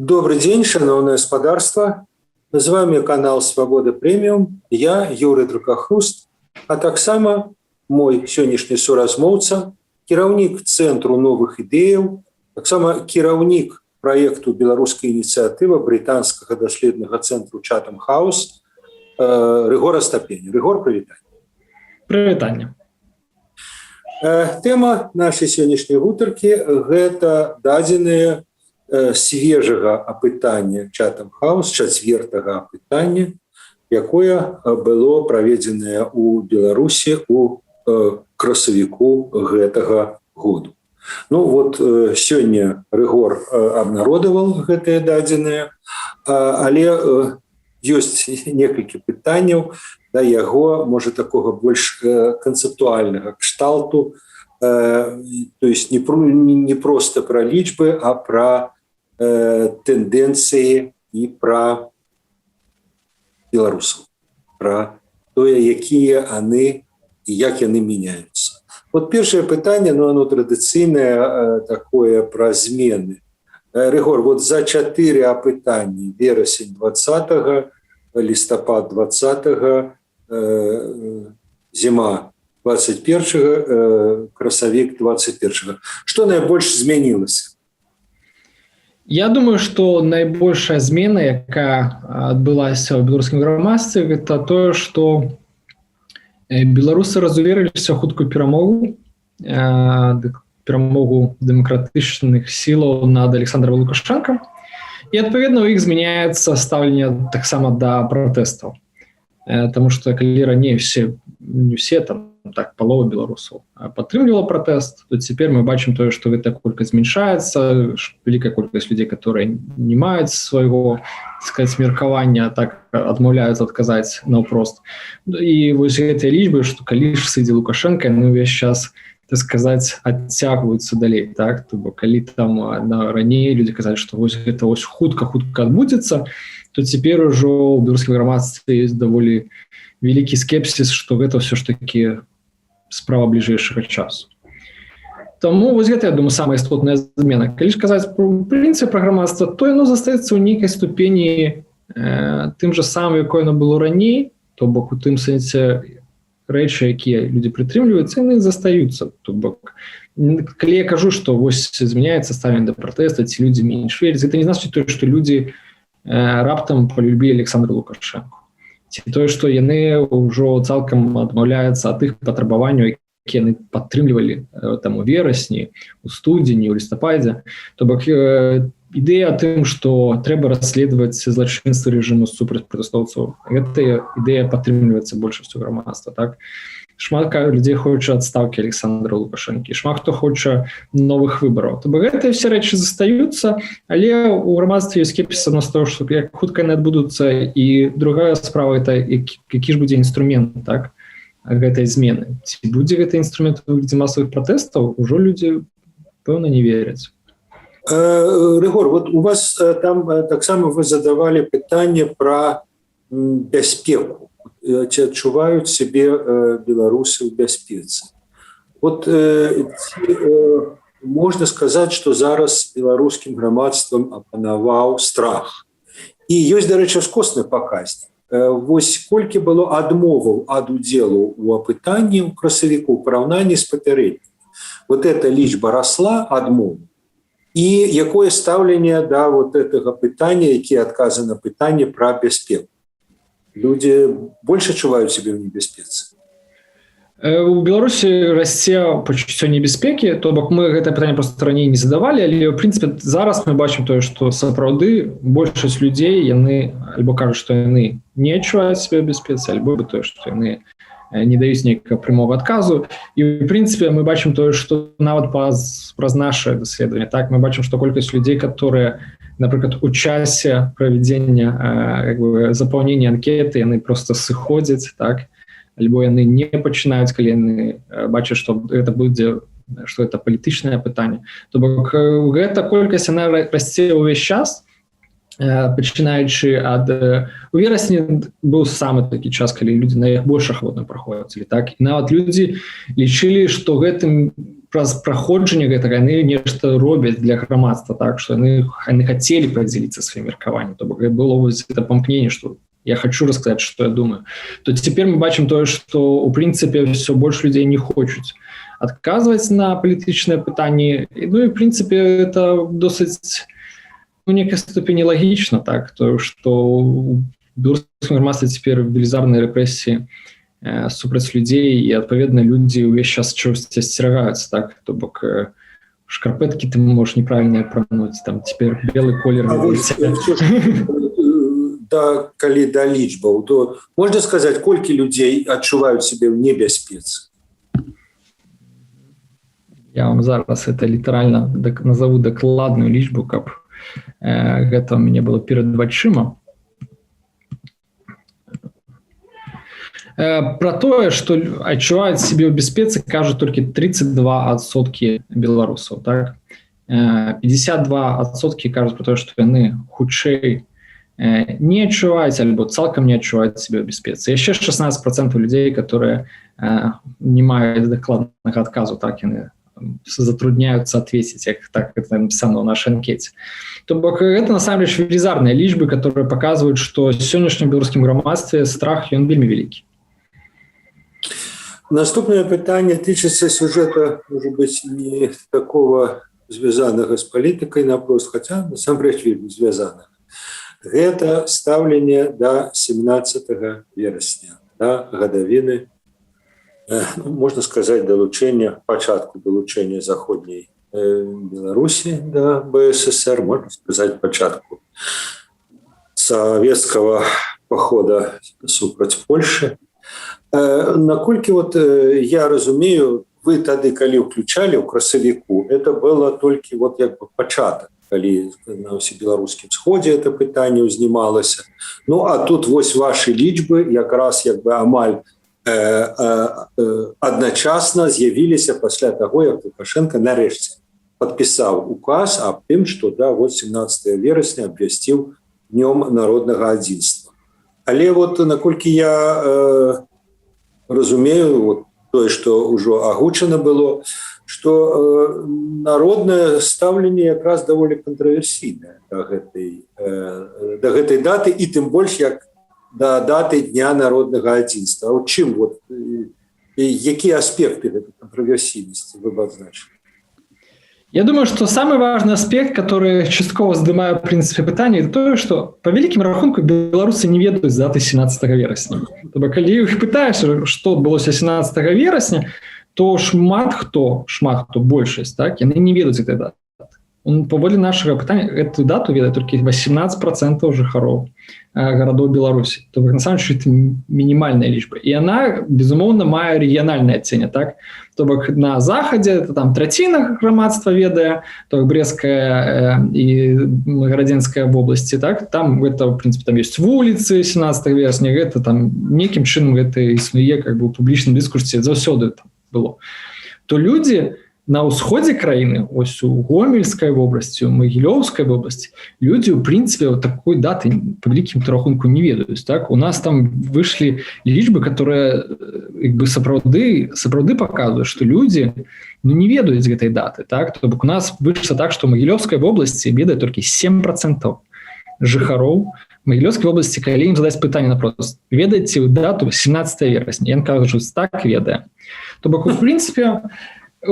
Добрый день, шановное господарство. З вами канал «Свобода Премиум». Я Юрий Дракахруст, а таксама мой сённяшні суразмоўца, кіраўнік Цэнтру новых ідэяў, таксама кіраўнік праекту «Беларуская ініцыятыва» брытанскага даследнага цэнтру Chatham House Рыгор Астапень. Рыгор, прывітанне. Прывітанне. Тэма нашай сённяшняй гутаркі – гэта дадзеныя свежага апытання Chatham House, чацвертага апытання, якое было праведзенае ў Беларусі ў красавіку гэтага году. Ну вот сёння Рыгор абнародаваў гэтыя дадзеныя, але ёсць некалькі пытанняў да яго, можа, такога больш канцэптуальнага кшталту, то есть не проста пра лічбы, а пра тэндэнцыі і пра беларусаў, пра тое, якія яны і як яны мяняюцца. Вот першае пытанне, оно традыцыйнае, такое пра змены. Рыгор, вот за 4 апытанні: верасень 20-го, лістапад 20-го, зіма 21-го, красавік 21-го. Што найбольш змянілася? Я думаю, што найбольшая змена, якая адбылася ў беларускім грамадстве, гэта тое, што беларусы разуверыліся ў хуткую перамогу дэмакратычных сілаў над Александром Лукашенко, і адпаведна у іх змяняецца стаўленне таксама да пратэстаў. Таму што калі раней не все там так палова беларусаў падтрымлівала пратэст, то цяпер мы бачым тое, што гэта колькасць зменшаецца, вялікая колькасць людзей, которые не маюць свайго, сказаць, меркавання, так адмаўляюцца адказаць наўпрост. І вось гэтыя лічбы, што калі ж сыдзе Лукашенко, яны ўвесь час, так сказаць, адцягваюцца далей, так? То бок калі там раней людзі казалі, што вось гэта вось хутка адбудзецца, то цяпер ужо ў беларускім грамадстве ёсць даволі вялікі скепсіс, што гэта ўсё ж такі справа бліжэйшага часу. Таму вось гэта, я думаю, самая істотная змена. Калі ж казаць пра прынцып пра грамадства, то яно застаецца ў нейкай ступені тым жа самым, якое яно было раней, то бок у тым сэнсе рэчы, якія людзі прытрымліваюцца, яны застаюцца. То бок калі я кажу, што вось змяняецца стаўленне да пратэста, ці людзі менш вераць, гэта не значыць тое, што людзі раптам полюбілі Александра Лукашенко. Ці тое, што яны ўжо цалкам адмаўляюцца ад тых патрабаванняў, якія яны падтрымлівалі там у верасні, у студзені, у лістападзе. То бок ідэя тым, што трэба расследаваць злачынствы рэжыму супраць пратэстоўцаў, гэтая ідэя падтрымліваецца большасцю грамадства, так? Шмат людзей хоча адстаўкі Александра Лукашенкі, шмат хто хоча новых выбараў. То бок гэтыя все рэчы застаюцца, але у грамадстве ёсць скепсіс на того, што як хутка яны адбудуцца, і другая справа это які ж будзе інструмент, так, гэтай змены. Ці будзе гэты інструмент у выглядзе масавых пратэстаў, ужо людзі пэўна не веряць. Рыгор, вот у вас там таксама вы задавалі пытанне пра бяспеку. Ці адчуваюць сябе беларусы ў бяспецы. Вот можна сказаць, што зараз беларускім грамадствам апанаваў страх. І ёсць, дарэчы, скосны паказнік. Вось колькі было адмоваў ад удзелу ў апытанні ў красавіку ў параўнанні з папярэднім. Вот эта лічба расла, адмову. І якое стаўленне да вот гэтага пытання, якія адказы на пытанне пра бяспеку? Люди больше адчуваюць сябе ў небяспецы. У Беларусі расце пачуццё небяспекі, то бок мы гэта пытанне проста раней не задавалі, але ў прынцыпе зараз мы бачым тое, што сапраўды большасць людзей яны альбо кажуць, што яны не адчуваюць сябе ў бяспецы, альбо тое, што яны не даюць нейкага прямога адказу. І ў прынцыпе мы бачым тое, што нават праз наше даследаванне, так, мы бачым, што колькасць людзей, которые, напрыклад, у часе правядзення запаўнення анкеты, яны проста сыходзяць, так, альбо яны не пачынаюць, калі яны бачаць, што гэта будзе, што гэта палітычнае пытанне. То бок гэта колькасць яна расце ўвесь час, пачынаючы ад у верасні быў самы такі час, калі людзі найбольш ахвотна праходзілі, так, і нават людзі лічылі, што гэтым праз праходжанне гэтага яны нешта робяць для грамадства, так што яны хацелі падзяліцца сваім меркаваннем, то бок было вось это памкненне, што я хочу рассказать, что я думаю, то теперь мы бачым тое, что у прынцыпе все больше людей не хочуць адказваць на палітычныя пытанні. Ну і в прынцыпе это досыць некай ступені лагічна, так, то што у беларускім грамадстве цяпер велізарныя рэпрэсіі супраць людзей, і адпаведна людзі ўвесь час чогосьці асцерагаюцца, так, то бок шкарпэткі ты можаш неправільна апрануць, там цяпер белы колер. Да, калі да лічбаў, то можна сказаць, колькі людзей адчуваюць сябе ў небяспецы? Я вам зараз это літаральна назову дакладную лічбу, каб гэта у мяне было перад вачыма. Пра тое, што адчуваюць сябе ў бяспецы, кажуць толькі 32% беларусаў, так? 52% кажуць пра тое, што яны хутчэй не адчуваюць альбо цалкам не адчуваюць сябе ў бяспецы. Яшчэ 16% людзей, которые не маюць дакладнага адказу, так, яны затрудняюцца ответить, як так это написано ў нашай анкеце. То бок гэта насамрэч велізарныя лічбы, которые показваюць, што сённяшнім беларускім грамадстве страх ён вельмі вялікі. Наступное пытанне тычыцца сюжета, может быть, не такого звязанага з палітыкай напрост, хотя насамрэч вельмі звязанага. Гэта стаўленне да 17 верасня, да гадавіны, можна сказаць, пачатку далучэння заходняй Беларусі да БССР, можна сказаць, пачатку савецкага пахода супраць Польшы. Наколькі вот я разумею, вы тады, калі ўключалі ў красавіку, это было толькі вот як бы пачатак, калі на ўсебеларускім сходзе это пытанне ўзнімалася. Ну, а тут вось ваши лічбы якраз як бы амаль адначасна з'явіліся пасля таго, як Лукашенко нарэшце падпісаў указ аб тым, што да, вот 17 верасня абвясціў днём народнага адзінства. Але вот наколькі я разумею, вот тое, што ўжо агучана было, што народнае стаўленне якраз даволі кантраверсійнае да гэтай даты, і тым больш як да даты Дня народнага адзінства. У чым вот якія аспекты гэтай кантраверсійнасці вы б адзначылі? Я думаю, что самый важный аспект, который частково здымаю в принципе пытанне, это то, что по великим рахунку белорусы не ведаюць даты 17 верасня. Тобто, калі іх пытаеш, што адбылося 17 верасня, то шмат хто, большасць, так, яны не ведаюць гэтай даты. Паводле нашага пытання эту дату ведае толькі 18% жыхароў гарадоў Беларусі. То бок насамрэч это мінімальная лічба. І яна, безумоўна, мае рэгіянальнае адценне, так? То бок на захадзе это там траціна грамадства ведае, то бок Брестская і Гарадзенская вобласці, так? Там гэта, в прынцыпе, там ёсць вуліцы 17 верасня, гэта там некім чынам гэта існуе как бы у публічным дыскурсе заўсёды там было. То людзі на ўсходзе краіны, ось у Гомельскай вобласці, у Магілёўскай вобласці, людзі, ў прынцыпе, такой даты па вялікім рахунку не ведаюць. Так? У нас там вышлі лічбы, которые сапраўды паказваюць, што людзі не ведаюць гэтай даты. Так? То бок у нас выйшла так, што ў Магілёўскай вобласці ведае толькі 7% жыхароў Магілёўскай вобласці, калі ім задаць пытанне напрост, ведаеце дату 17 верасня? Ён кажа, што так ведае. То бок, у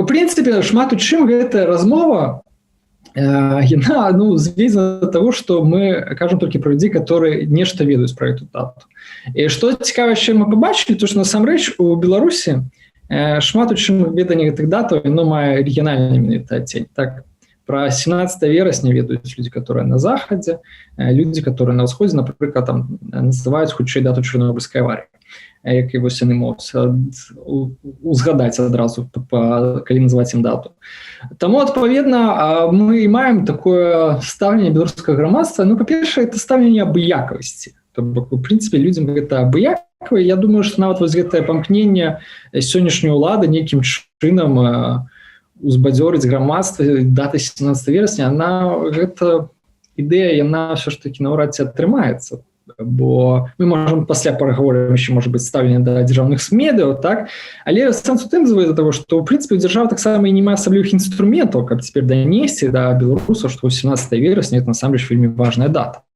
прынцыпе, шмат у чым гэтая размова, яна звязана да таго, што мы кажам толькі пра людзей, которые нешта ведаюць пра эту дату. І што цікава, що мы пабачылі, то што насамрэч у Беларусі шмат у чым веданне гэтых датаў, яно мае рэгіянальны менавіта адцень. Так, пра 17 верасня ведаюць людзі, которые на захадзе, людзі, которые на ўсходзе, напрыклад, там называюць хутчэй дату Чорнобыльскай аварыі, як вось яны могуць узгадаць адразу, калі называць ім дату. Таму, адпаведна, мы маем такое стаўленне беларускага грамадства. Ну, па-першае, это стаўленне абыякавасці. То бок, у прынцыпе, людзям гэта абыякава. Я думаю, што нават вось гэтае памкненне сённяшняй улады нейкім чынам узбадзёрыць грамадства даты 17 верасня, гэта ідэя, яна ўсё ж такі наўрад ці атрымаецца. бо мы можам пасля параговорым яшчэ можа быць стаўленне да дзяржаўных медыяў, так, але сэнс у тым з-за таго, што ў прынцыпе у дзяржавы таксама і няма асаблівых інструментаў, каб цяпер данесці да беларусаў, што 18 верасня это насамрэч вельмі важная дата.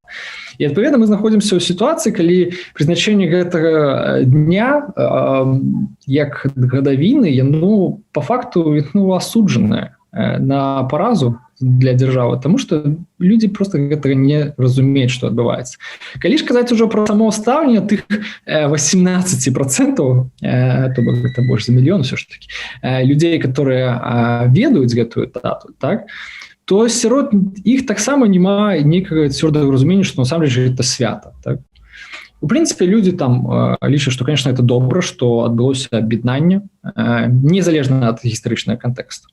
І адпаведна мы знаходзімся ў сітуацыі, калі прызначэнне гэтага дня як гадавіны яно па факту асуджанае на паразу для дзяржавы, таму што людзі проста гэтага не разумеюць, што адбываецца. Калі ж казаць ужо пра само стаўленне тых 18%, то бок гэта больш за мільён ўсё ж такі, людзей, которые ведаюць гэтую дату, так, то сярод іх таксама няма нейкага цвёрдага разумення, што насамрэч гэта свята. Так? У прынцыпе, людзі там лічаць, што, конечно, это добра, што адбылося аб'яднанне, незалежна ад гістарычнага кантэксту,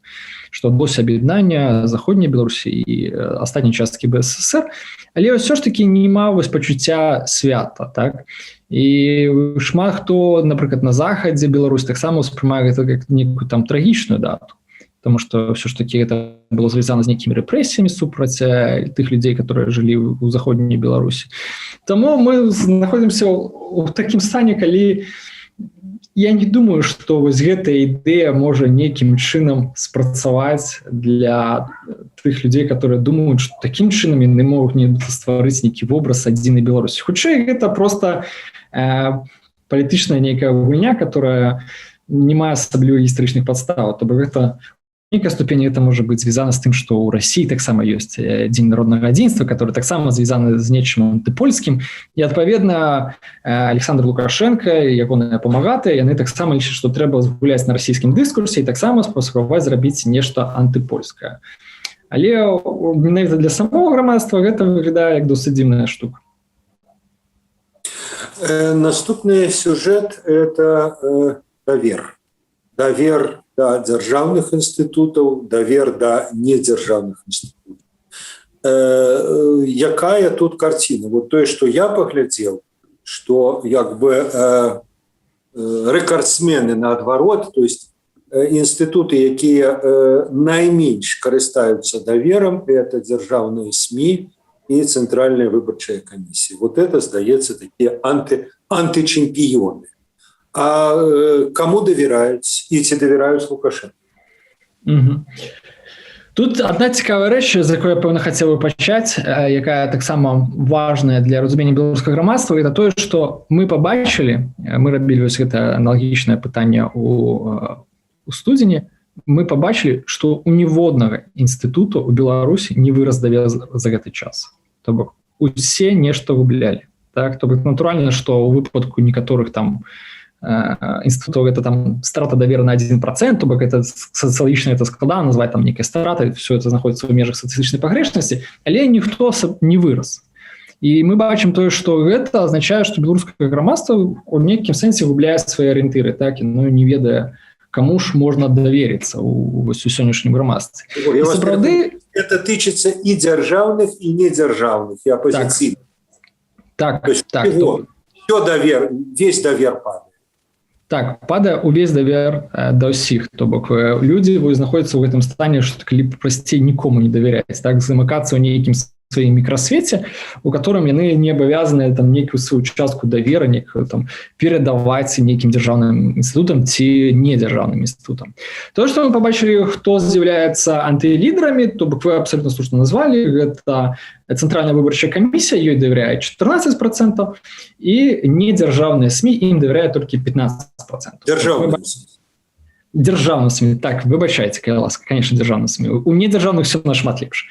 што адбылося аб'яднанне заходняй Беларусі і астатняй часткі БССР, але ўсё ж такі няма вось пачуцця свята. Так? І шмат хто, напрыклад, на захадзе Беларусь таксама ўспрымае гэта як нейкую там трагічную дату. Потому что все ж таки это было звязано с некими репрессиями супраць тых людей, которые жили у заходняй Беларуси. Тому мы находимся в таким стане, калі я не думаю, что вось гэта ідэя можа нейкім чынам спрацаваць для тых людей, которые думают, что таким чынам яны могуць стварыць нейкі вобраз адзінай Беларусі. Хутчэй гэта просто палітычная нейкая гульня, которая не мае асаблівых гістарычных падстав. То бок гэта нейкая ступень это можа быць звязана з тым, што ў Расіі таксама ёсць дзень народнага адзінства, который таксама звязаны з нечым антыпольскім. І адпаведна Александр Лукашенко і ягоныя памагатыя, яны таксама лічаць, што трэба згуляць на расійскім дыскурсе і таксама спрабаваць зрабіць нешта антыпольскае. Але менавіта для самого грамадства гэта выглядае як досыць дзіўная штука. Наступны сюжет – это давер. Давер да дзяржаўных інстытутаў, давер да недзяржаўных інстытутаў. Якая тут карціна? Вот тое, што я паглядзеў, што як бы рэкардсмены наадварот, то есть інстытуты, якія найменш карыстаюцца даверам, это дзяржаўныя СМІ і Цэнтральная выбарчая камісія. Вот это, здаецца, такія антычэмпіёны. А кому давяраюць і ці давяраюць Лукашенко? Тут одна цікавая рэч, з якой я, пэўна, хацеў бы пачаць, якая таксама важная для разумення беларускага грамадства, это тое, што мы пабачылі, мы рабілі вось гэта аналагічнае пытанне у студзені, мы пабачылі, што у ніводнага інстытуту ў Беларусі не вырас давер за гэты час. То бок усе нешта гублялі. Так? То бок натуральна, што ў выпадку некаторых там інстытутаў гэта там страта даверу на 1%, то бок это сацыялагічна, это складана назваць там нейкай стратай, все это знаходіцца ў межах статыстычнай пагрэшнасці, але ніхто не вырас. І мы бачым тое, што гэта азначае, што беларускае грамадства у нейкім сэнсе губляе свае арыентыры, так, і не ведае, каму ж можна даверыцца у сённяшнім грамадстве. Сапраўды это тычыцца і дзяржаўных, і недзяржаўных, і апазіцыйных. Так. Давер, весь давер падае. Так, падае увесь давер да ўсіх. То бок людзі знаходзяцца ў гэтым стане, што калі прасцей нікому не давяряць, так, замыкацца ў нейкім сваім мікрасвеце, у котором яны не абавязаныя там нейкую сваю частку давера, нейкую там перадаваць нейкім дзяржаўным інстытутам ці недзяржаўным інстытутам. То, што мы пабачылі, хто з'яўляецца антылідарамі, то бок вы абсолютно слушна назвалі, гэта Цэнтральная выбарчая камісія, ёй давяряе 14%, і недзяржаўныя СМІ ім давяряе толькі 15%. Дзяржаўныя СМІ, так, выбачайце, калі ласка, конечно, дзяржаўныя СМІ. У недзяржаўных все нашмат лепш.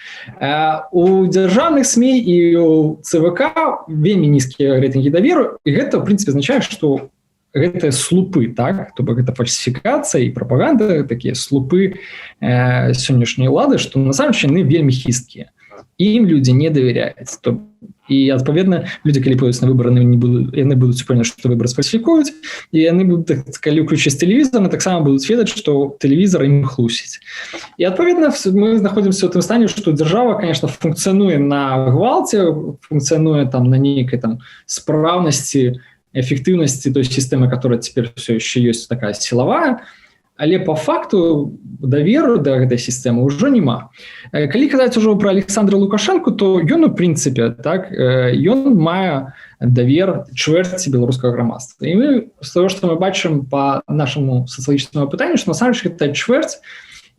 У дзяржаўных СМІ і у ЦВК вельмі нізкія рэйтынгі даверу, і гэта, в прынцыпе, азначае, што гэта слупы, так, то бок гэта фальсіфікацыя і прапаганда, такія слупы сённяшняй улады, што насамрэч яны вельмі хісткія. І ім людзі не давяряюць. І, адпаведна, людзі, калі пойдуць на выбары, яны будуць упэўнены, што выбары сфальсіфікуюць, і яны будуць, калі ўключыць тэлевізор, таксама будуць ведаць, што тэлевізор ім хлусіць. І, адпаведна, мы знаходзімся ў тым стане, што дзяржава, конечно, функцыянуе на гвалце, функцыянуе там на нейкай там спраўнасці, эфектыўнасці той сістэмы, которая цяпер все яшчэ ёсць такая сілавая, але по факту даверу да гэтай сістэмы ўжо няма. Калі казаць ужо пра Александра Лукашэнку, то ён у прынцыпе так ён мае давер чвэрці беларускага грамадства. І мы з таго, што мы бачым па нашаму сацыялагічнаму пытанню, што насамрэч гэта чвэрць,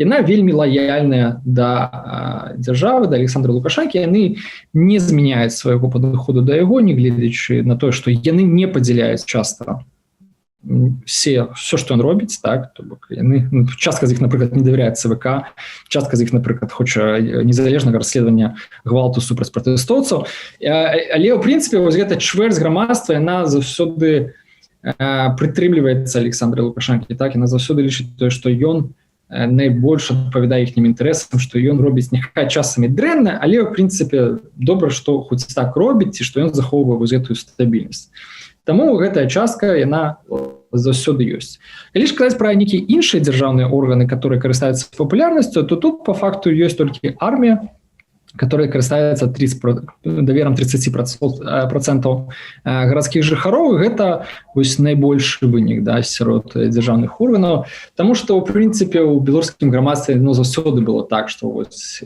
яна вельмі лаяльная да дзяржавы, да Александра Лукашэнкі, яны не змяняюць свайго падыходу да яго, нягледзячы на тое, што яны не падзяляюць часта все, што ён робіць, так, то бок яны, частка з іх, напрыклад, не давяряе ЦВК, частка з іх, напрыклад, хоча незалежнага расследавання гвалту супраць пратэстоўцаў, але, ў прынцыпе, вось гэта чвэрць грамадства, яна заўсёды прытрымліваецца Александра Лукашэнкі, так, яна заўсёды лічыць тое, што ён найбольш адпавядае іхнім інтарэсам, што ён робіць няхай часамі дрэнна, але, ў прынцыпе, добра, што хоць так робіць, і што ён захоўвае вось гэтую стабільнасць. Таму гэтая частка, яна заўсёды ёсць. Калі ж казаць пра нейкія іншыя дзяржаўныя органы, которые карыстаюцца папулярнасцю, то тут по факту ёсць толькі армія, которая карыстаецца даверам 30% гарадскіх жыхароў. Гэта вось найбольшы вынік, да, сярод дзяржаўных органаў, таму што ў прынцыпе у беларускім грамадстве заўсёды было так, што вось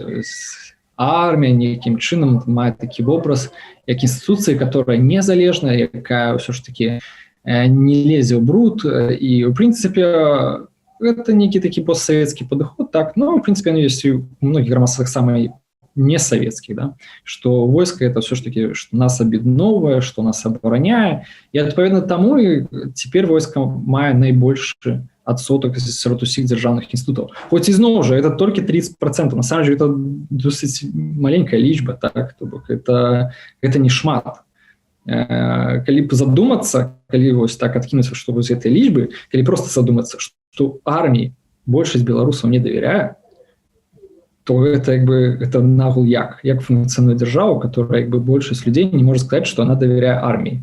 армія нейкім чынам мае такі вобраз як інстытуцыі, которая незалежная, якая ўсё ж такі не лезе ў бруд, і ў прынцыпе гэта нейкі такі постсавецкі падыход, так, но ў прынцыпе ён ёсць у многіх грамадствах самай несавецкіх, да, што войска это ўсё ж такі, што нас аб'ядноўвае, што нас абараняе, і адпаведна таму і цяпер войска мае найбольшы адсотак сярод усіх дзяржаўных інстытутаў. Хоць ізноў жа, это толькі 30%, на самом деле это досыць маленькая лічба, так, то бок гэта не шмат. Калі б задумацца, калі вось так адкінуцца, што вось гэтай лічбы, калі проста задумацца, што арміі большасць беларусаў не давяряе, то гэта як бы это нагул як функцыянуе дзяржава, которая як бы большасць людзей не можа сказаць, што она давяряе арміі.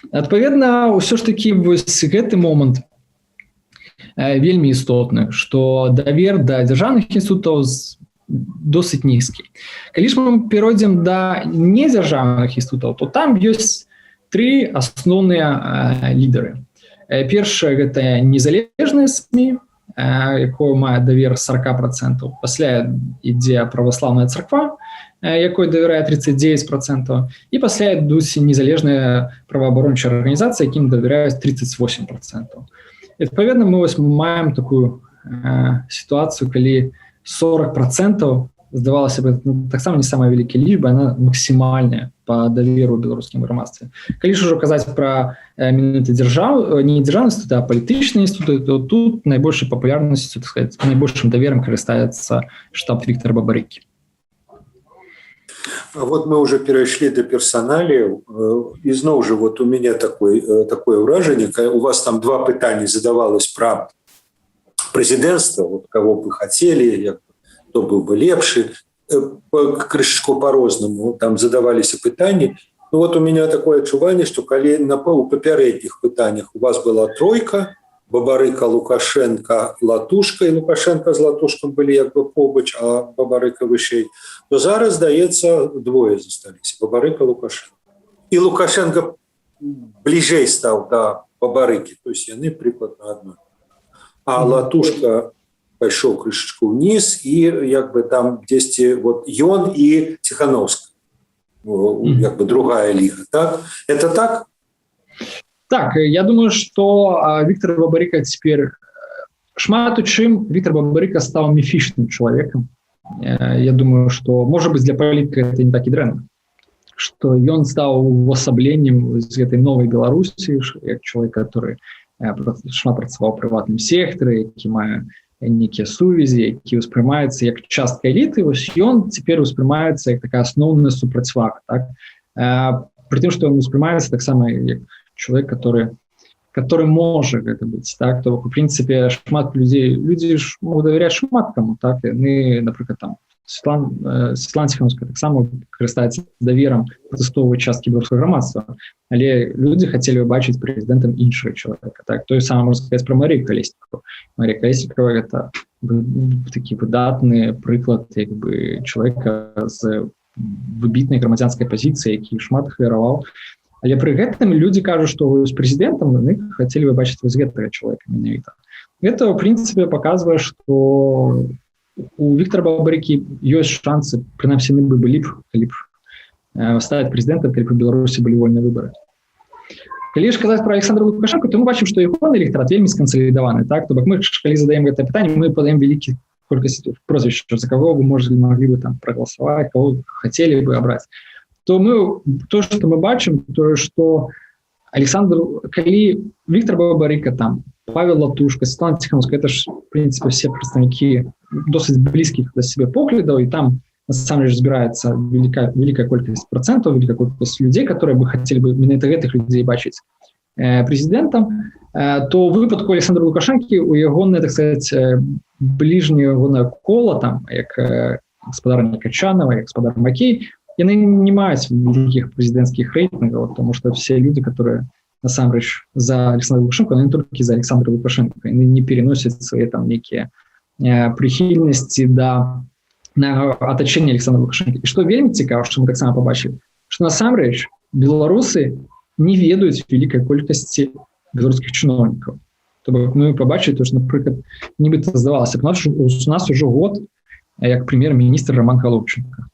Адпаведна, ўсё ж такі вось гэты момант вельмі істотны, што давер да дзяржаўных інстытутаў досыць нізкі. Калі ж мы перайдзем да недзяржаўных інстытутаў, то там ёсць тры асноўныя лідары. Першае гэта незалежныя СМІ, якое мае давер 40%. Пасля ідзе праваслаўная царква, якой давярае 39%, і пасля ідуць незалежныя праваабарончыя арганізацыі, якім давяраюць 38%. І, адпаведна, мы вось маем такую сітуацыю, калі 40%, здавалася бы, таксама не самая вялікая лічба, яна максімальная па даверу ў беларускім грамадстве. Калі ж ужо казаць пра менавіта не дзяржаўныя інстытуты, а палітычныя інстытуты, то тут найбольшай папулярнасцю, так сказаць, найбольшым даверам карыстаецца штаб Віктара Бабарыкі. Вот мы уже перейшли до персоналів. І знову ж, вот у меня такое ўражанне, у вас там два пытанні задавалось про президентство, вот кого бы хотели, кто был бы лепший, крышечку по-розному там задавались пытанні. Ну вот у меня такое адчуванне, что калі у папярэдніх пытаннях у вас была тройка, Бабарыка, Лукашенко, Латушка, и Лукашенко з Латушком были як бы побач, а Бабарыка вышэй, то зараз, здаецца, двое засталіся, Бабарыка, Лукашенко. И Лукашенко бліжэй стал до Бабарыкі, то есть яны прыкладна адной. А Латушка пайшоў крышечку вниз, и як бы там дзесьці вот ён и Тихановская, як бы другая лига, так? Это так? Так, я думаю, что Віктор Бабарыка теперь шмат у чым Віктор Бабарыка стал міфічным чалавекам. Я думаю, что, может быть, для палітыка это не так і дрэнна, что ён стал увасабленнем з гэтай новай Беларусі, як чалавек, который шмат працаваў у прыватным сектары, які мае нейкія сувязі, які ўспрымаецца як частка эліты, вось ён цяпер успрымаецца як такая асноўная супрацьвага, так? При тым, што ён успрымаецца таксама як человек, который может это быть, так, то, в принципе, шмат люди ж могут доверять шмат кому, так, мы, например, там, Светлана Тихановская так само карыстаецца даверам пратэстовай часткі беларускага грамадства, але люди хотели бы бачыць прэзідэнтам іншага чалавека, так, то же самое можно сказать про Марию Колесникову. Мария Колесникова это такі выдатны прыклад як бы чалавека з выбітнай грамадзянскай пазіцыі, які шмат ахвяраваў. Але пры гэтым людзі кажуць, што з прэзідэнтам мы хацелі бы бачыць вось гэтага чалавека менавіта. Это, в принципе, показывает, что у Віктора Бабарыкі ёсць шансы, прынамсі яны былі б, калі б стаць прэзідэнтам, калі б у Беларусі былі вольныя выбары. Калі ж казаць про Александра Лукашенко, то мы бачым, што ягоны электорат вельмі скансалідаваны. Так? То бок мы, калі задаем гэта пытанне, мы падаем вялікі колькасць прозвішчаў, за кого вы могли бы там проголосовать, кого хотели бы обрать. То что мы бачым, то что калі Віктор Бабарыка, там, Павел Латушка, Светлана Тихановская, это ж, в принципе, все представники досыць близких до себе поглядов, и там, на самом деле, разбирается великая колькость процентов, великая колькость людей, которые бы хотели бы именно этих людей бачить президентом, то в выпадку Александра Лукашенки у ягонае, так сказать, ближнего кола, там, як господар Некачанова, як господар Макей, яны не маюць великих президентских рейтингов, потому что все люди, которые насамрэч за Александра Лукашенко, они только за Александра Лукашенко, они не переносят свои там некие прихильности до оточения Александра Лукашенко. И что вельмі цікава, что мы так само побачили, что насамрэч белорусы не ведаюць великой колькости белорусских чиновников. То бок мы побачили, то, что, например, нібыта здавалося, у нас уже год, як премьер-министр Роман Головченко.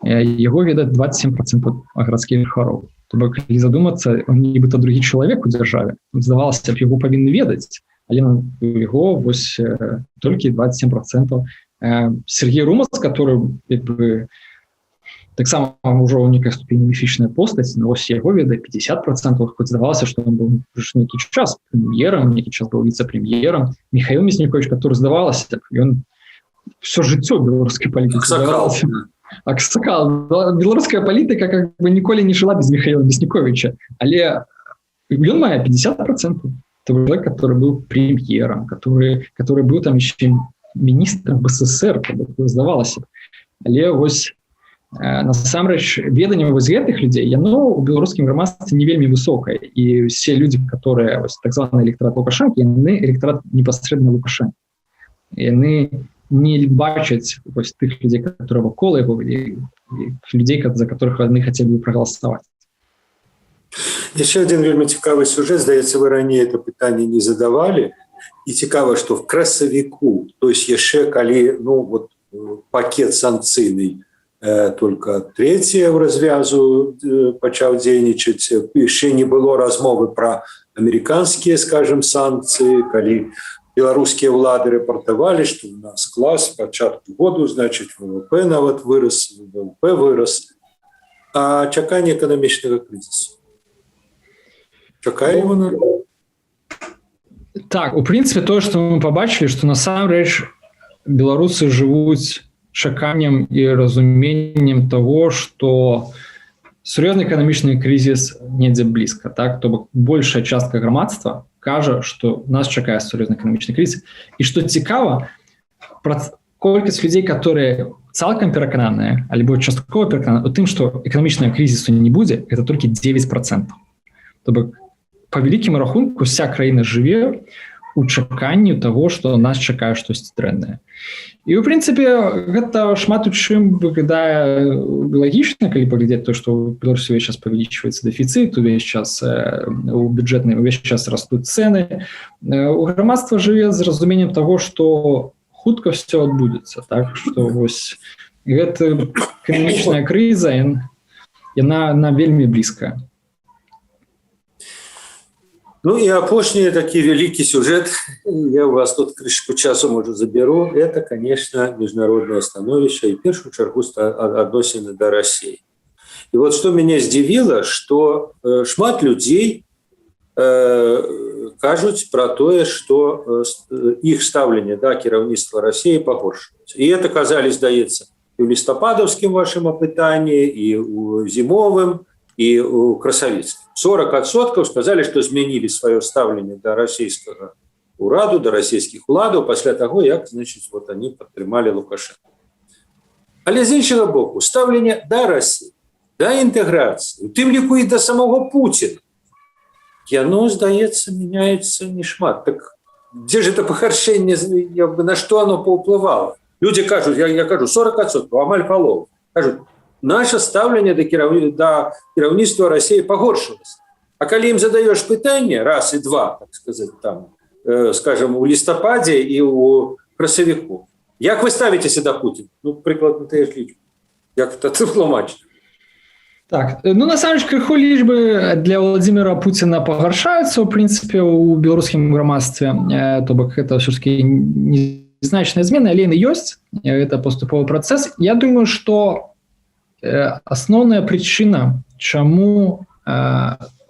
Его ведает 27% городских жыхароў. То бок, калі задумацца, он нібыта другі чалавек у дзяржаве. Здавалося б, яго павінны ведаць, але яго вось толькі 27%. Сергей Румас, который так само уже у некой ступени мифичная постать, но ось яго ведае 50%, хоть здавалося, что он был некий час премьером, некий час был вице-премьером. Михаил Мясникович, который здавалася, и он все жыццё беларускай палітыкі здавалася. Аксакал. Белорусская политика как бы ніколі не жила без Михаила Мясниковича, але он мае 50%. Человек, который был премьером, который был там еще министром БССР, здавалася. Але вось насамрэч веданне вось гэтых людзей, яно у беларускім грамадстве не вельмі высокае. І все люди, которые вось так званы электорат Лукашенко, яны электорат непасрэдна Лукашенко. Яны не бачаць вось тых людей, которые вакол яго, людей, за которых яны хотели бы проголосовать. Еще один вельмі цікавы сюжет, здаецца, вы ранее это пытанне не задавали. І цікава, што в красавіку, то есть яшчэ калі пакет санкцыйны только третье в развязу пачаў дзейнічаць, яшчэ не было размовы про американские, скажем, санкции, калі беларускія ўлады рэпартавалі, што у нас клас пачатку году, значит, ВВП нават вырос, ВВП вырос, а чаканне эканамічнага крызісу. Чакае его? Так, у принципе, то, что мы побачили, что насамрэч беларусы жывуць чаканнем и разумением того, что сур'ёзны эканамічны кризис недзе близко. Так? То бок большая частка грамадства кажа, что нас чакае сур'ёзны эканамічны кризис. И что цікава, колькасць людей, которые цалкам перакананыя, альбо часткова перакананыя у тым, што эканамічнага кризису не будзе, это толькі 9%. То бок по великому рахунку вся краіна жыве у чаканні того, что нас чакае штосьці дрэннае. І, в принципе, гэта шмат у чым выглядае лагічна, калі паглядзець то, што ў Беларусі увесь час павялічваецца дэфіцыт, увесь час у бюджэтнай увесь час растуць цэны. У грамадства жыве з разуменнем того, што хутка все адбудзецца, так што вось гэта эканамічная крыза, яна вельмі блізкая. Ну и апошні такі вялікі сюжет, я у вас тут крышку часу, может, заберу, это, конечно, международное становище и в первую чергу адносіны до России. И вот что меня здзівіла, что шмат людей кажуць про тое, что их ставленне да кіраўніцтва России пагоршваецца. И это казалі, здаецца, и в лістападаўскім вашым апытанні, и у зімовым, и у красавіцкім. 40% сказали, что змянілі свое ставленне до российского ураду, до российских уладаў пасля того, як, значит, вот они падтрымалі Лукашенко. Але з іншага боку, ставленне до России, до интеграции, у тым ліку і до самого Путина, яно, здаецца, меняется не шмат. Так где же это пахаршэнне, на что оно паўплывало? Люди кажут, я кажу, 40%, амаль палова. Кажут, наше ставленне до кіраўніцтва России пагоршылось. А калі им задаешь пытанне, раз и два, так сказать, там, скажем, у лістападзе і у красавіку. Як вы ставіцеся да Путіна? Ну, прыкладна тыя ж лічбы. Як это тлумачна? Так, ну, на самом деле, крыху лічбы для Владимира Путина пагаршаюцца, в принципе, у беларускім грамадстве, то бок это все-таки незначная змена, але яны ёсць, это паступовы працэс. Я думаю, что асноўная прычына, чаму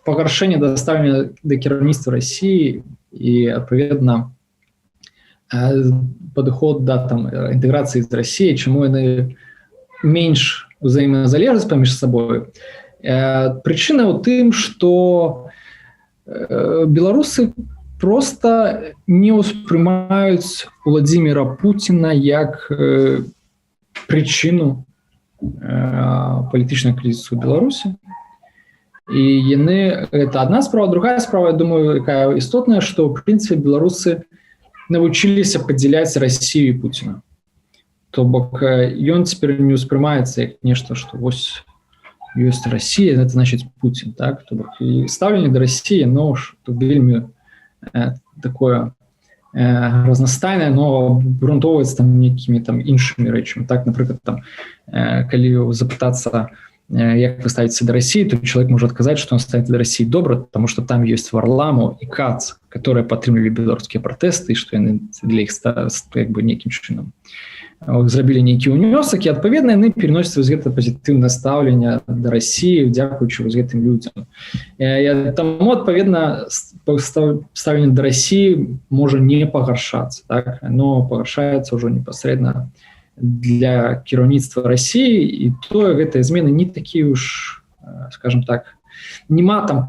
пагаршэнне дастаўлення да кіраўніцтва России і, адпаведна, падыход да там інтэграцыі з Россией, чаму яны менш взаимозалежность паміж сабой. Прычына ў тым, што беларусы просто не ўспрымаюць Владимира Путина як прычыну палітычнага крызісу ў Беларусі. І яны, это одна справа. Другая справа, я думаю, якая істотная, што в принципе беларусы навучыліся падзяляць Россию і Путина. То бок ён цяпер не ўспрымаецца як нешта, што вось ёсць Россия, это значит Путин, так? То бок і стаўленне да России, но вельмі такое разнастайнае, но абгрунтоўваецца там нейкімі там іншымі рэчамі. Так, напрыклад, там калі запытацца, як вы ставіце да России, то человек может адказаць, што он ставіць да России добра, потому что там ёсць Варламов і Кац, которые падтрымлівалі беларускія пратэсты, і што яны для іх як бы нейкім чынам зрабілі нейкі ўнёсак, і адпаведна яны переносяць вось гэта пазітыўнае стаўленне да России, дзякуючы вось гэтым людзям. Таму адпаведна стаўленне да России можа не пагаршацца, так? Оно пагаршаецца ўжо непасрэдна для кіраўніцтва России, і тое гэтыя змены не такія уж, скажем так, нема там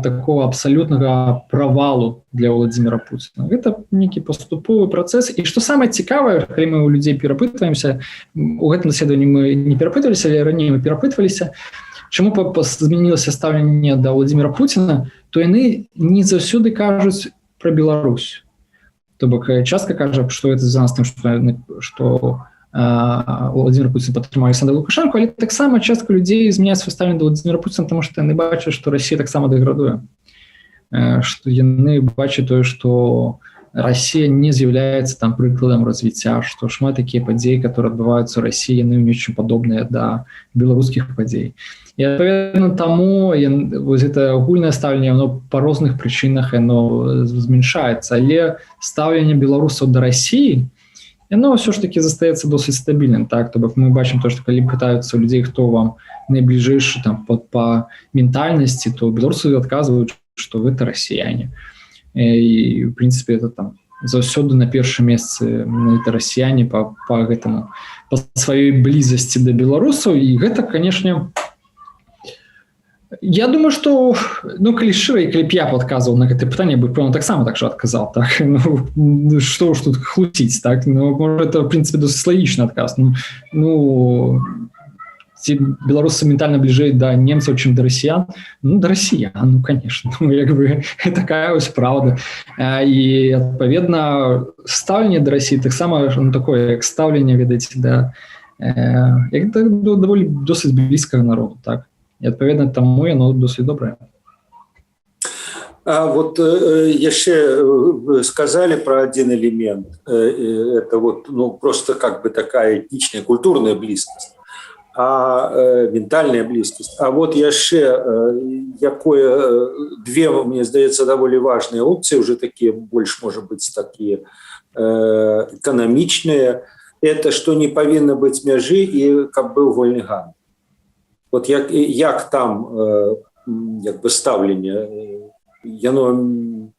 такого абсолютнага правалу для Владимира Путина. Это нейкі паступовы працэс. І што самае цікавае, калі мы у людзей перапытваемся, у гэтым даследаванні мы не перапытваліся, але раней мы перапытваліся, чаму змянілася стаўленне да Владимира Путина, то яны не заўсёды кажуць пра Беларусь. То бок частка кажа, што это звязана з тым, што Владимир Путин падтрымаў Александра Лукашенко, але таксама частка людзей змяняе сваё стаўленне да Владимира Путина, таму што яны бачаць, што Россия таксама дэградуе. Што яны бачаць тое, што Россия не з'яўляецца там прыкладам развіцця, што шмат такія падзеі, которые адбываюцца ў России, яны нечым падобныя да беларускіх падзей. І адпаведна таму вось гэта агульнае стаўленне, оно па розных прычынах яно змяншаецца, але стаўленне беларусаў да России, яно ўсё ж таки застаецца досыць стабільным, так? То бок мы бачым то, што калі пытаюцца у людзей, хто вам найбліжэйшы там па ментальнасці, то беларусы адказваюць, што гэта расіяне. І в принципе это там заўсёды на першым месцы это расіяне па гэтаму, па сваёй блізасці да беларусаў. І гэта, канешне, я думаю, что, ну, калі шчыра, і калі б я падказваў на гэтае пытанне, бы пэўна таксама так жа адказаў, так? Ну, што ж тут хлуціць, так? Ну, можа, это, в принципе, досыць лагічны адказ. Ну, ці беларусы ментальна бліжэй да немцаў, чым да расіян? Ну, да расіян, ну, конечно. Ну, як бы, такая вось праўда. І, адпаведна, стаўленне да Расіі таксама, ну, такое, як стаўленне, ведаеце, да, як даволі досыць блізкага народу, так? І, адпаведна, таму яно досыць добрае. А вот яшчэ сказали про один элемент. Это вот, ну, просто как бы такая этничная, культурная близкость, ментальная близкость. А вот яшчэ две, мне здаецца, даволі важныя опции, уже такие, больше, может быть, такие экономичные. Это что не павінна быць мяжы і каб быў вольны гандаль. Вот як там як бы стаўленне, яно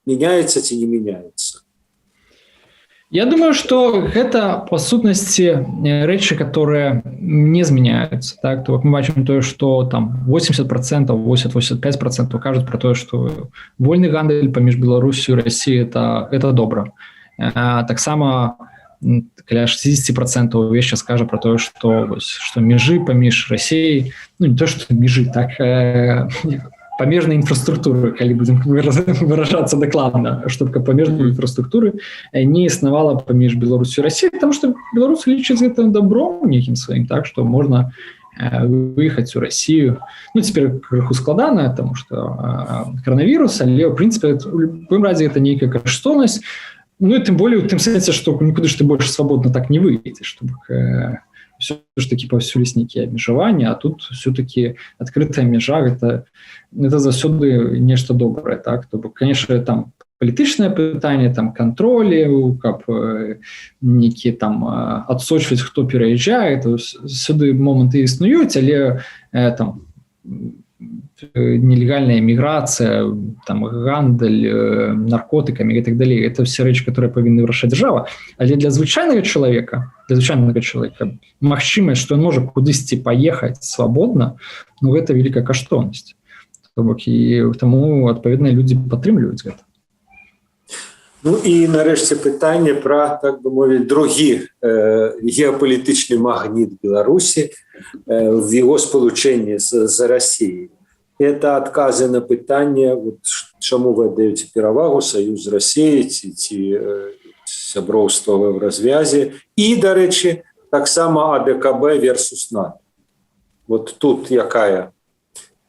меняется ці не меняется? Я думаю, что это по сутнасці рэчы, которые не змяняются. Так? То мы бачым тое, что там 80%, 80-85% кажуць про тое, что вольны гандаль паміж Беларусью и Россией это добра. Таксама каля 60% увесь час кажа про тое, что межы паміж Россией, ну не то, что межы, так памежнай інфраструктуры, калі будзем выражацца дакладна, чтобы памежнай інфраструктуры не існавала паміж Беларусью і Россией, потому что беларусы лічаць гэта добром нейкім сваім, так, что можна выехаць у Россию. Ну, цяпер крыху складана, потому что коронавирус, але, в принципе, в любым разе это нейкая каштоўнасць. Ну, и тем более в тем сенсе, что никуда ж ты больше свободно так не выйдешь, чтобы все-таки паўсюль нейкія абмежаванні, а тут все-таки открытая межа, это заўсёды нешта добрае, так? То бок, конечно, там палітычнае пытанне, там кантролі, каб нейкі там адсочваць, хто пераязджае, то сюды моманты існуюць, але там нелегальная міграцыя, там гандаль наркотыкамі і так далей, это все рэчы, которые павінны вырашаць дзяржава, але для звычайнага чалавека магчымасць, што ён можа кудысьці паехаць свабодна, ну гэта вялікая каштоўнасць. То бок і таму адпаведна людзі падтрымліваюць гэта. Ну і нарэшце пытанне пра, так бы мовіць, другі геапалітычны магніт Беларусі в яго спалучэнні з Расіяй. Это адказы на пытанне, чаму вы аддаеце перавагу саюз з Расіяй ці сяброўства в развязе. І, дарэчы, таксама АДКБ versus НАТО. Вот тут якая?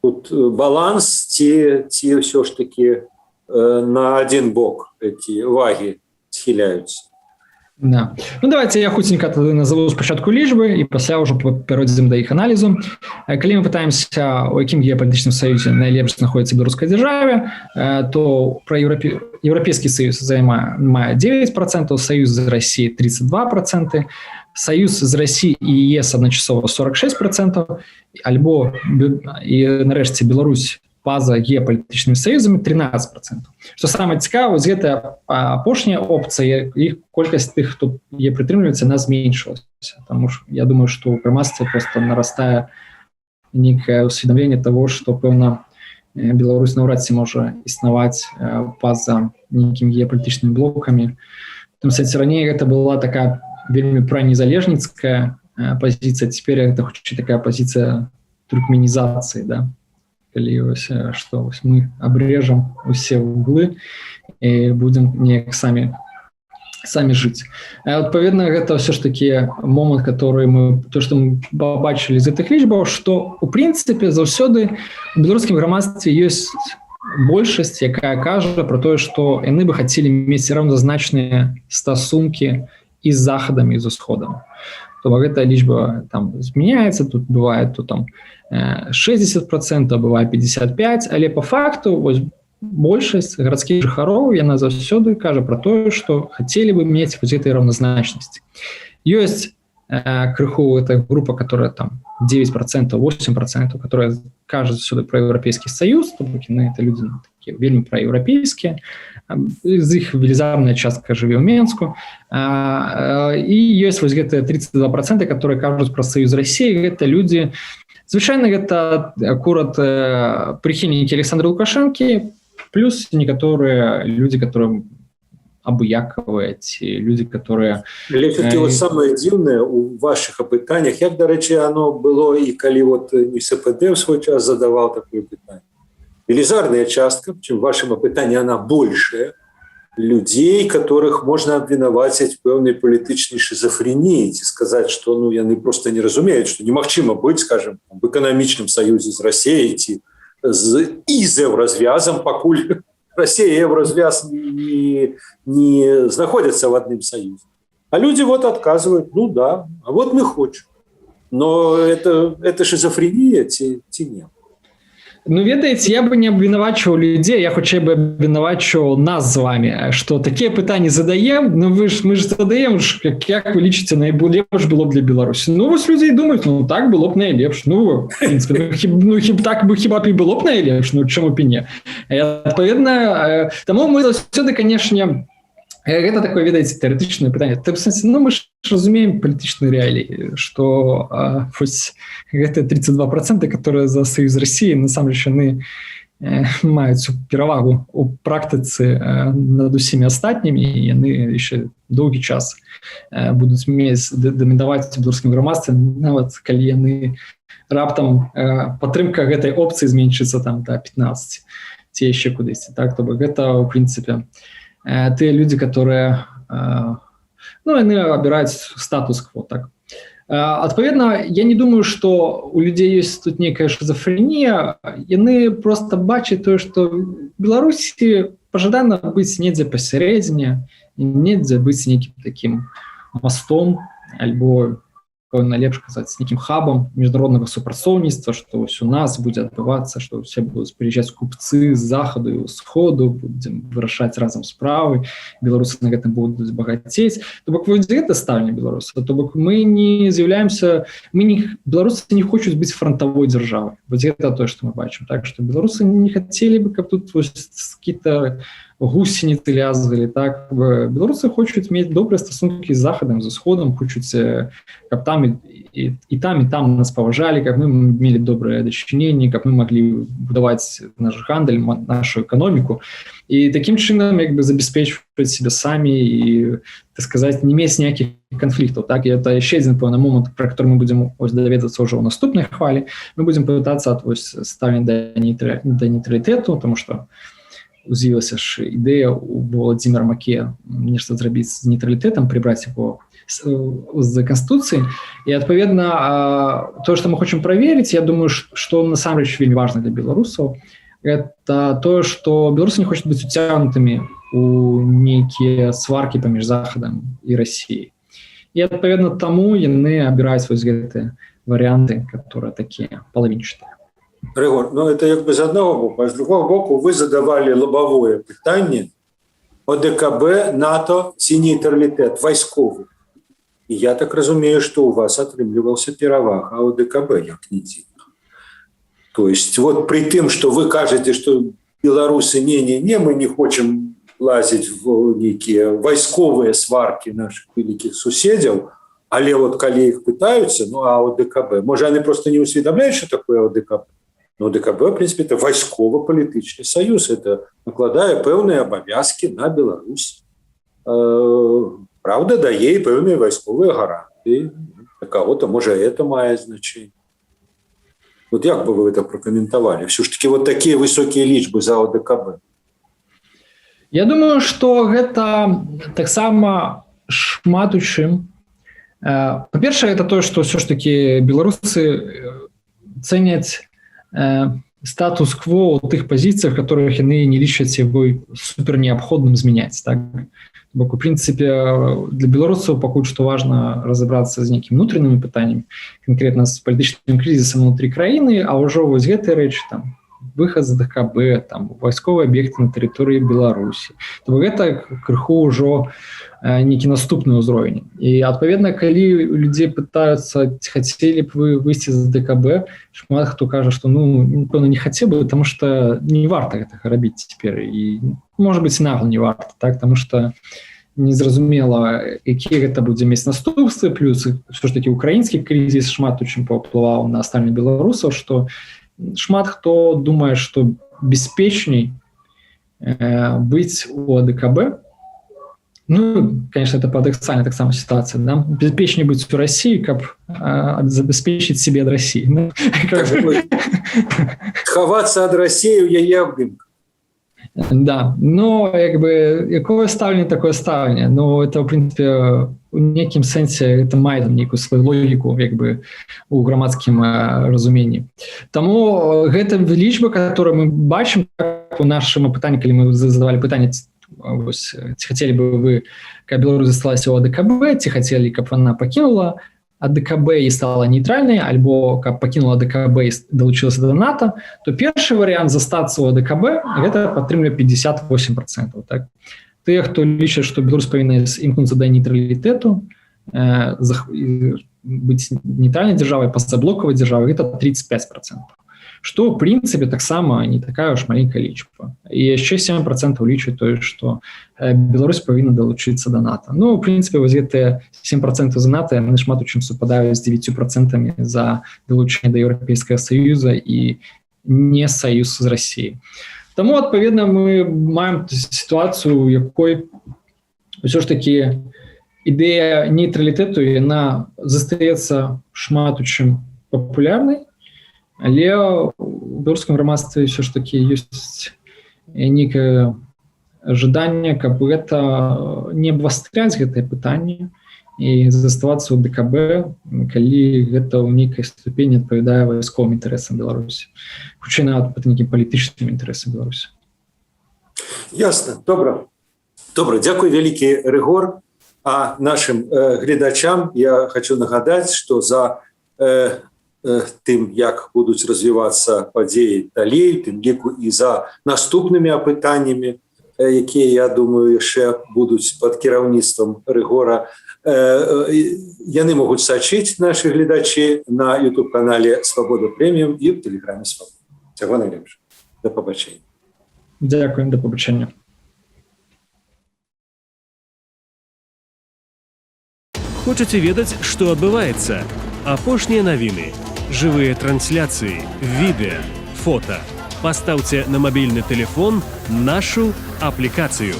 Тут баланс ці ўсё ж таки на один бок эти ваги схиляются. Да. Ну, давайте я хутенько назову спачатку лічбы і пасля ўжо перайдзем да іх аналізу. Калі мы пытаемся, у якім геапалітычным саюзе найлепш знаходзіцца беларускай дзяржаве, то пра Еўрапейскі саюз мае 9%, саюз з Расіяй 32%, саюз з Расіяй і ЕС адначасова 46%, альбо і нарэшце Беларусь па-за геапалітычнымі саюзамі 13%. Што самае цікавае, вось гэта апошняя опцыя, іх колькасць тых, хто яе прытрымліваецца, она зменшылася. Таму што я думаю, што ў грамадстве проста нарастае нейкае усведамленне таго, што, пэўна, Беларусь наўрад ці можа існаваць па-за нейкімі геапалітычнымі блокамі. В тым сэнсе, раней гэта была такая вельмі пранезалежніцкая пазіцыя, цяпер гэта хутчэй такая пазіцыя туркменізацыі, да? Калі што мы абрежам усе углы і будзем неяк самі жыць. Адпаведна, гэта ўсё ж такі момант, который мы побачылі з гэтых лічбаў, што у прынцыпе заўсёды у беларускім грамадстве ёсць большасць, якая кажа про тое, што яны бы хацелі мець раўназначныя стасункі і з захадам, і з усходам. То гэта лічба там змяняецца, тут бывае то там 60%, бывае 55%, але по факту вось большасць гарадскіх жыхароў, яна заўсёды кажа про тое, што хацелі бы мець вось гэтай раўназначнасці. Ёсць крыху эта група, которая там 9%, 8%, которая кажа заўсёды про Еўрапейскі саюз, то бок яны это людзі такія вельмі праеўрапейскія, з іх велізарная частка жыве ў Менску. І ёсць вось гэтыя 32%, которые кажуць про саюз Расіі, гэта людзі, звычайна гэта акурат прыхільнікі Александра Лукашэнкі, плюс некаторыя людзі, которые абыякавыя, ці людзі, которые... Але вот самае дзіўнае у ваших апытаннях, як, дарэчы, оно было і калі вот СПД в свой час задавал такое пытанне. Велизарная частка, чем в вашем опытании она большая, людей, которых можно обвинуватить в пэўнай палітычнай шизофрении, и сказать, что ну, яны просто не разумеют, что немагчыма быть, скажем, в экономичном союзе с Россией и с Евразвязом, пакуль Россия и Евразвяз не находятся в одном союзе. А люди вот отказывают, ну да, а вот мы хотим. Но это шизофрения, ці нет. Ну, ведаеце, я бы не абвінавачваў людзей, я хутчэй бы абвінавачваў нас з вами, што такія пытанні задаем, ну мы ж задаем, як вы лічыце найлепш было б для Беларусі. Ну, вось людзей думаюць, ну так было б найлепш. Ну, в принципе, так бы хіба б і было б найлепш, ну чаму б і не. Адпаведна, таму мы заўсёды, канешне, гэта такое, ведаеце, тэарэтычнае пытанне. В сэнсе, ну мы ж разумеем палітычныя рэаліі, што вось гэтыя 32%, которые за саюз Расіі, насамрэч яны маюць перавагу у практыцы над усімі астатнімі, і яны яшчэ доўгі час будуць дамінаваць у беларускім грамадстве, нават калі яны раптам падтрымка гэтай опцыі зменшыцца там да 15 ці яшчэ кудысьці. Так, то бок гэта, у прынцыпе, тыя людзі, которые, ну, яны абіраюць статус-кво, так. Адпаведна, я не думаю, што у людзей ёсць тут нейкая шизофрэнія, яны просто бачаць тое, што Беларусі пажадана быць недзе пасярэдзіне, недзе быць нейкім такім мостом альбо, найлепш казаць, нейкім хабам міжнароднага супрацоўніцтва, што вось у нас будзе адбывацца, што ўсе будуць прыязджаць купцы з захаду і ўсходу, будзем вырашаць разам справы, беларусы на гэтым будуць багацець. То бок вось гэта стаўленне беларусаў. То бок мы не з'яўляемся, беларусы не хочуць быць фронтавой дзяржавай. Вось гэта тое, што мы бачым. Так што беларусы не хацелі бы, каб тут вось какие-то гусеницы лязгалі, так? Беларусы хочуць мець добрыя стасункі з захадам, з усходам, хочуць, каб там і там нас паважалі, каб мы мелі добрае дачыненне, каб мы маглі будаваць наш гандаль, нашу эканоміку. І такім чынам як бы забяспечваць себе самі і, так сказаць, не мець ніякіх канфліктаў. Так? І это яшчэ адзін пэўны момант, пра который мы будзем даведацца ўжо ў наступнай хвалі. Мы будзем пытацца ставіць да нейтралітэту, тому што з'явілася ж ідэя у Владзіміра Маке нешта зрабіць з нейтралітэтам, прыбраць яго з Конституцыі. І, адпаведна, тое, што мы хочам праверыць, я думаю, што насамрэч вельмі важна для беларусаў, это тое, што беларусы не хочуць быць уцягнутымі у нейкія сваркі паміж Захадам і Расіяй. І, адпаведна, таму яны абіраюць вось гэтыя варыянты, которые такія палавінчатыя. Рыгор, ну это як бы з аднаго боку, а з другого боку вы задавалі лабавое пытанне ОДКБ, НАТО ці нейтралітэт вайсковы. І я так разумею, што у вас атрымліваўся перавага ОДКБ, як не дзіўна. То есть вот при тым, што вы кажаце, што беларусы не, мы не хочам лазіць в нейкія вайсковыя сваркі наших вялікіх суседзяў, але вот калі іх пытаюцца, ну а ОДКБ, можа яны просто не усведамляюць, што такое ОДКБ. Но ДКБ, в принципе, это войсково-политический союз. Это накладае пэўныя абавязки на Беларусь. Правда, дае пэўныя вайсковыя гарантыі. Для кого-то, можа, это мае значение. Вот як бы вы это прокомментовали? Все ж таки вот такие высокие лічбы за ОДКБ. Я думаю, што гэта таксама шмат у чым. Па-першае, это тое, што ўсё ж таки беларусы цэняць статус-кво ў тых пазіцыях, которых яны не лічаць яго супер неабходным змяняць. Так? Бок, у прынцыпе, для беларусаў пакуль што важна разабрацца з нейкімі внутреннімі пытаннямі, канкрэтна з палітычным крызісам внутры краіны, а ўжо вось гэтыя рэчы, там, выхад з ДКБ, там, вайсковыя аб'екты на тэрыторыі Беларусі. То гэта крыху ўжо нейкі наступны ўзровень. І, адпаведна, калі людзей пытаюцца, хацелі б вы выйсці з ДКБ, шмат хто кажа, што, напэўна, не хацеў бы, таму што не варта гэтага рабіць цяпер. І, можа быць, нагла не варта, так? Таму што незразумела, якія гэта будзе мець наступствы, плюс, ўсё ж такі, украінскі крызіс шмат у чым паўплываў на стаўленне беларусаў, што шмат хто думае, што бяспечней быць у АДКБ. Конечно, это парадоксальная таксама ситуация. Да? Бяспечней быць у России, каб забяспечыць себе ад России. Хавацца ад России у яе абдымка. Да, но як бы якое стаўленне, такое стаўленне. Ну, это, в принципе, у некім сэнсе это мае там нейкую сваю логіку, як бы у грамадскім разуменні. Таму гэта лічба, которую мы бачым у нашым апытанні, калі мы задавалі пытанне, ці хацелі бы вы, каб Беларусь засталася ў АДКБ, ці хацелі, каб она пакінула АДКБ і стала нейтральнай, альбо каб пакінула АДКБ і далучылася да НАТО, то першы варыянт застацца ў АДКБ гэта падтрымлівае 58%. Так? Тыя, хто лічаць, што Беларусь павінна імкнуцца да нейтралітэту, быць нейтральнай дзяржавай, пазаблокавай дзяржавай, гэта 35%. Што, в прынцыпе, таксама не такая уж маленькая лічба. І яшчэ 7% лічаць тое, што Беларусь павінна далучыцца да НАТО. Ну, в прынцыпе, вось гэтыя 7% за НАТО, яны шмат у чым супадаюць з 9% за далучэнне да Еўрапейскага Саюза і не саюз з Расіяй. Таму, адпаведна, мы маем сітуацыю, у якой ўсё ж такі ідэя нейтралітэту, яна застаецца шмат у чым папулярнай, але у беларускім грамадстве ўсё ж такі ёсць нейкае жаданне, каб гэта не абвастряць гэтае пытанне і заставацца ў ДКБ, калі гэта ў нейкай ступені адпавядае вайсковым інтарэсам Беларусі, хутчэй нават пад нейкім палітычным інтарэсам Беларусі. Ясно, добра. Дзякуй вялікі, Рыгор. А нашим гледачам я хочу нагадаць, што за тым, як будуць развівацца падзеі далей, тым ліку і за наступнымі апытаннямі, якія, я думаю, яшчэ будуць пад кіраўніцтвам Рыгора, яны могуць сачыць, нашы гледачы, на YouTube-канале «Свабода Прэміум» і ў тэлеграме «Свабода». Всяго найлепшага. Да пабачэння. Дзякуем, да пабачэння. Хочаце ведаць, што адбываецца? Апошнія навіны, жывыя трансляцыі, відэа, фота. Пастаўце на мабільны тэлефон нашу аплікацыю.